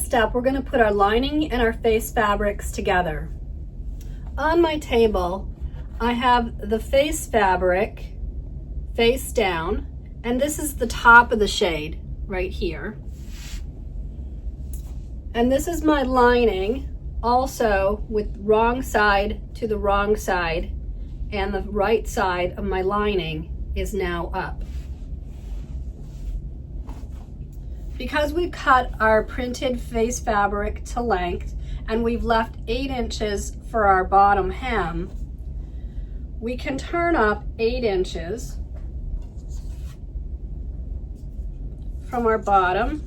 step, we're going to put our lining and our face fabrics together. On my table, I have the face fabric face down, and this is the top of the shade right here. And this is my lining, also with wrong side to the wrong side, and the right side of my lining is now up. Because we've cut our printed face fabric to length and we've left 8 inches for our bottom hem, we can turn up 8 inches from our bottom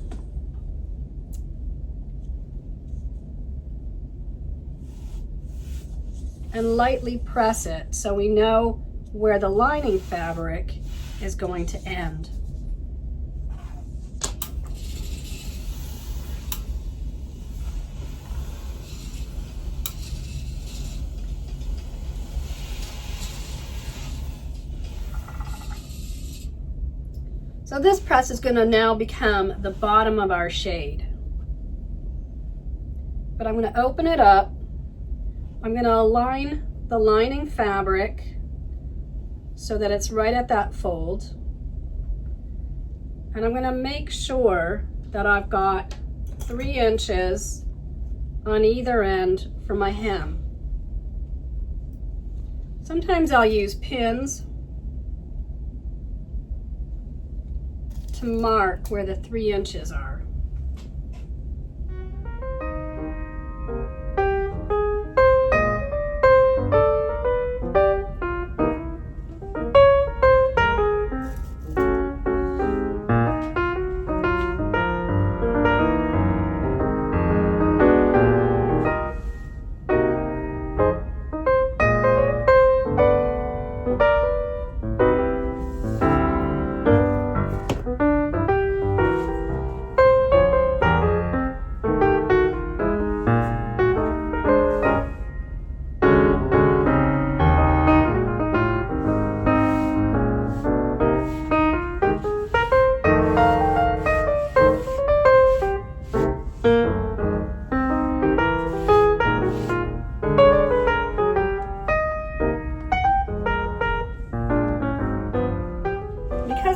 and lightly press it so we know where the lining fabric is going to end. So this press is going to now become the bottom of our shade. But I'm going to open it up. I'm going to align the lining fabric so that it's right at that fold. And I'm going to make sure that I've got 3 inches on either end for my hem. Sometimes I'll use pins to mark where the 3 inches are.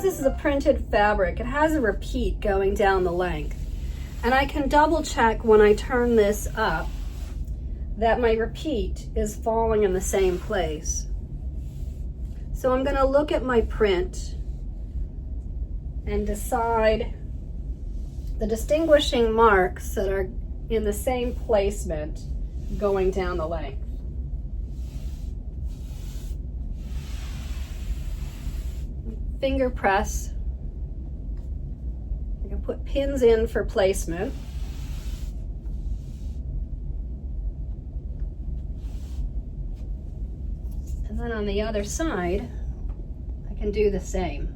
This is a printed fabric, it has a repeat going down the length, and I can double check when I turn this up that my repeat is falling in the same place. So I'm going to look at my print and decide the distinguishing marks that are in the same placement going down the length. Finger press. I can put pins in for placement. And then on the other side, I can do the same.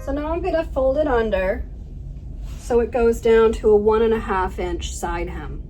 So now I'm going to fold it under so it goes down to a 1.5 inch side hem.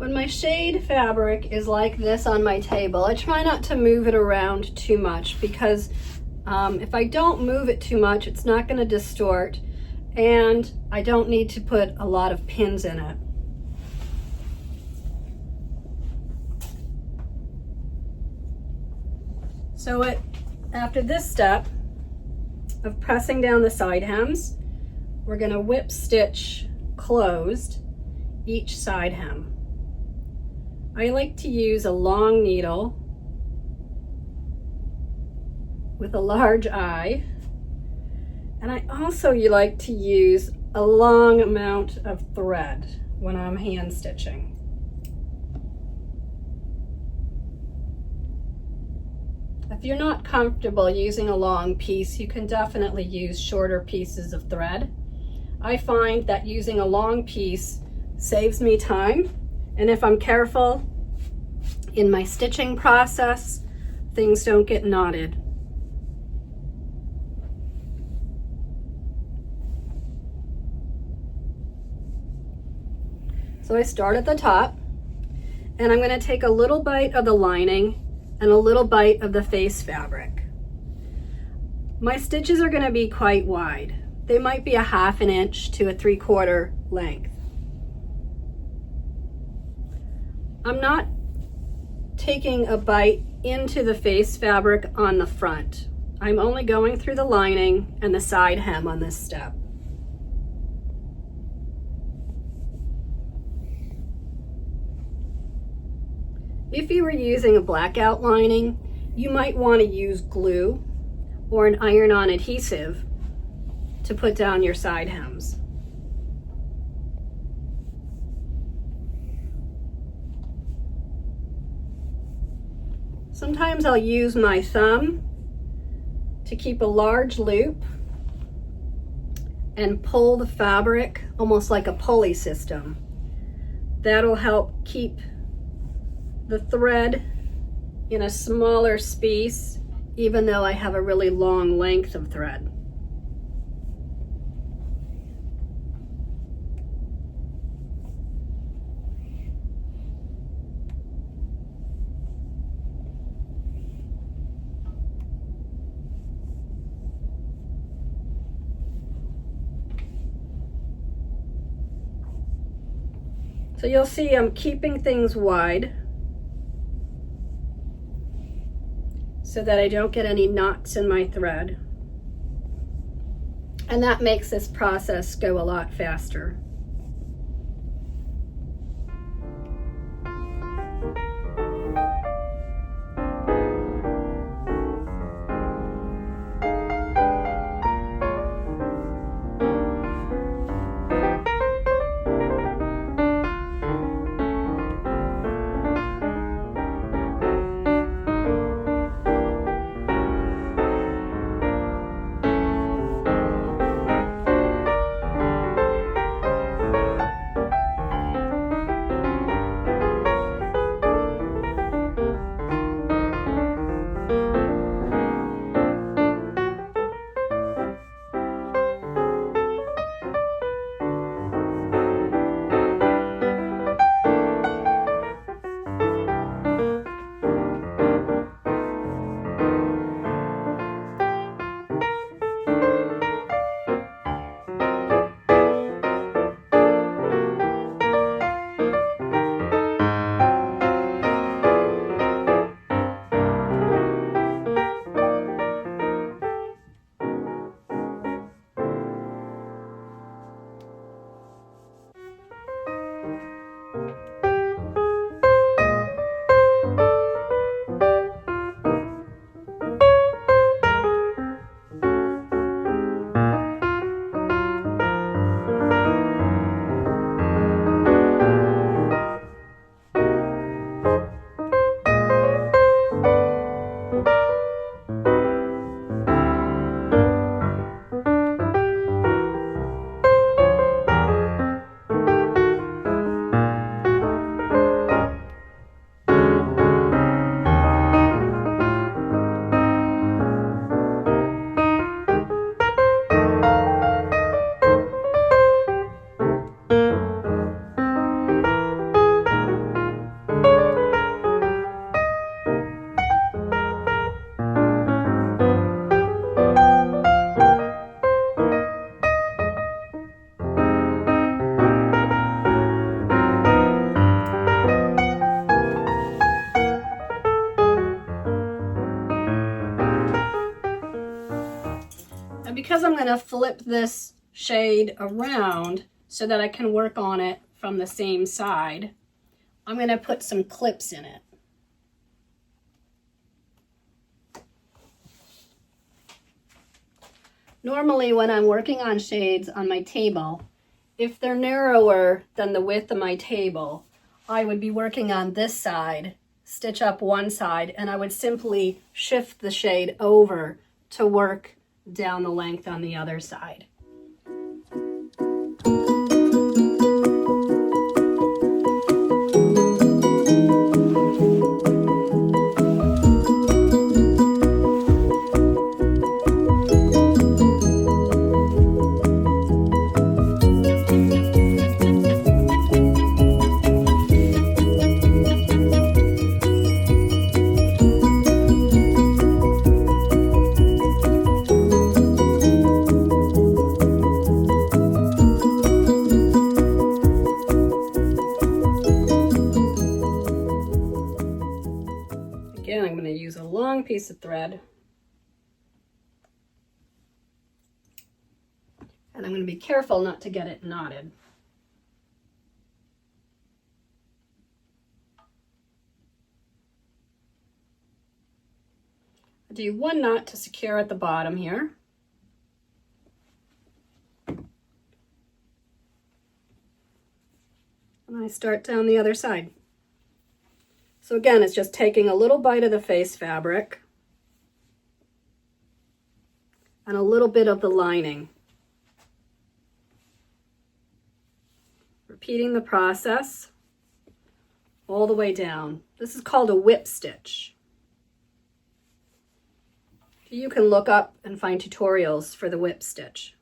When my shade fabric is like this on my table, I try not to move it around too much because if I don't move it too much, it's not going to distort, and I don't need to put a lot of pins in it. So after this step of pressing down the side hems, we're going to whip stitch closed each side hem. I like to use a long needle with a large eye, and I also like to use a long amount of thread when I'm hand stitching. If you're not comfortable using a long piece, you can definitely use shorter pieces of thread. I find that using a long piece saves me time, and if I'm careful in my stitching process, things don't get knotted. So I start at the top, and I'm going to take a little bite of the lining and a little bite of the face fabric. My stitches are going to be quite wide. They might be a 1/2 inch to a 3/4 length. I'm not taking a bite into the face fabric on the front. I'm only going through the lining and the side hem on this step. If you were using a blackout lining, you might want to use glue or an iron-on adhesive to put down your side hems. Sometimes I'll use my thumb to keep a large loop and pull the fabric almost like a pulley system. That'll help keep the thread in a smaller space, even though I have a really long length of thread. So you'll see I'm keeping things wide so that I don't get any knots in my thread. And that makes this process go a lot faster. And because I'm going to flip this shade around so that I can work on it from the same side, I'm going to put some clips in it. Normally when I'm working on shades on my table, if they're narrower than the width of my table, I would be working on this side, stitch up one side, and I would simply shift the shade over to work down the length on the other side. Again, I'm going to use a long piece of thread. And I'm going to be careful not to get it knotted. I do one knot to secure at the bottom here. And I start down the other side. So again, it's just taking a little bite of the face fabric and a little bit of the lining. Repeating the process all the way down. This is called a whip stitch. You can look up and find tutorials for the whip stitch.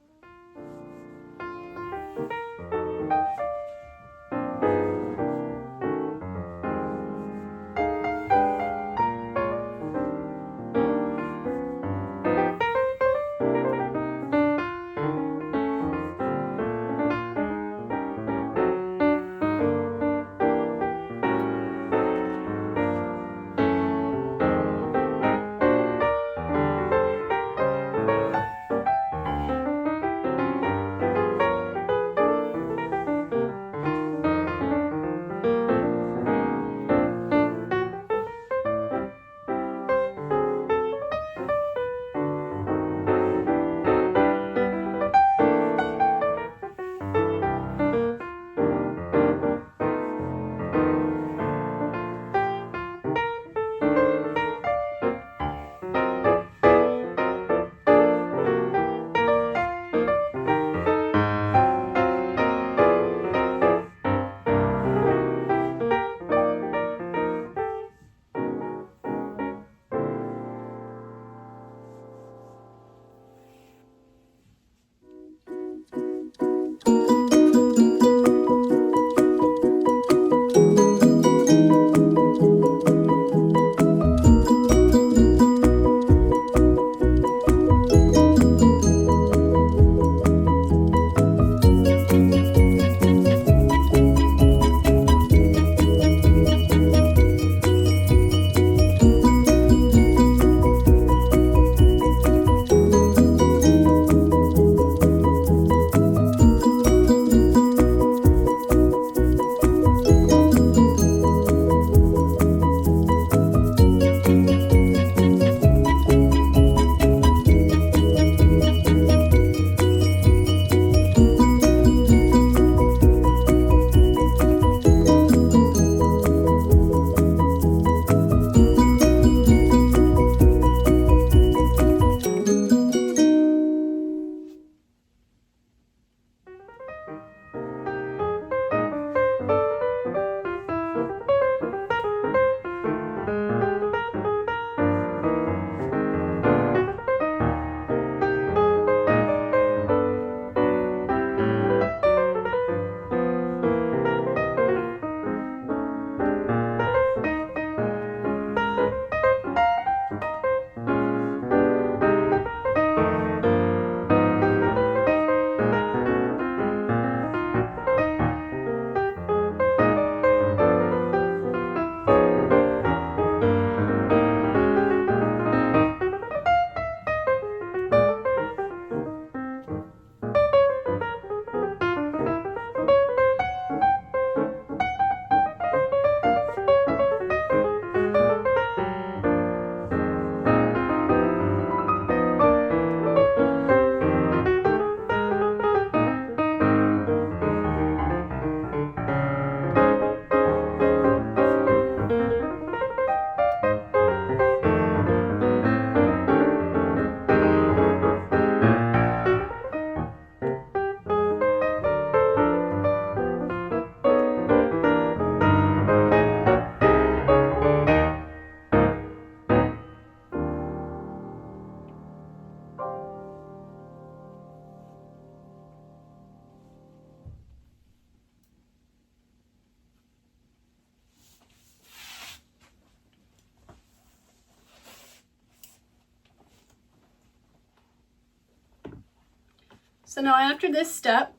So now after this step,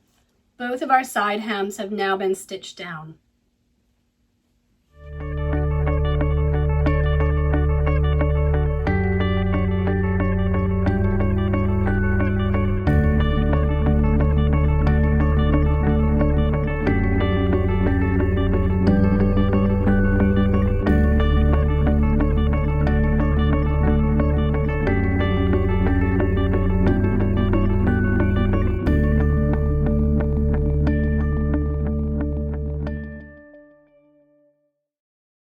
both of our side hems have now been stitched down.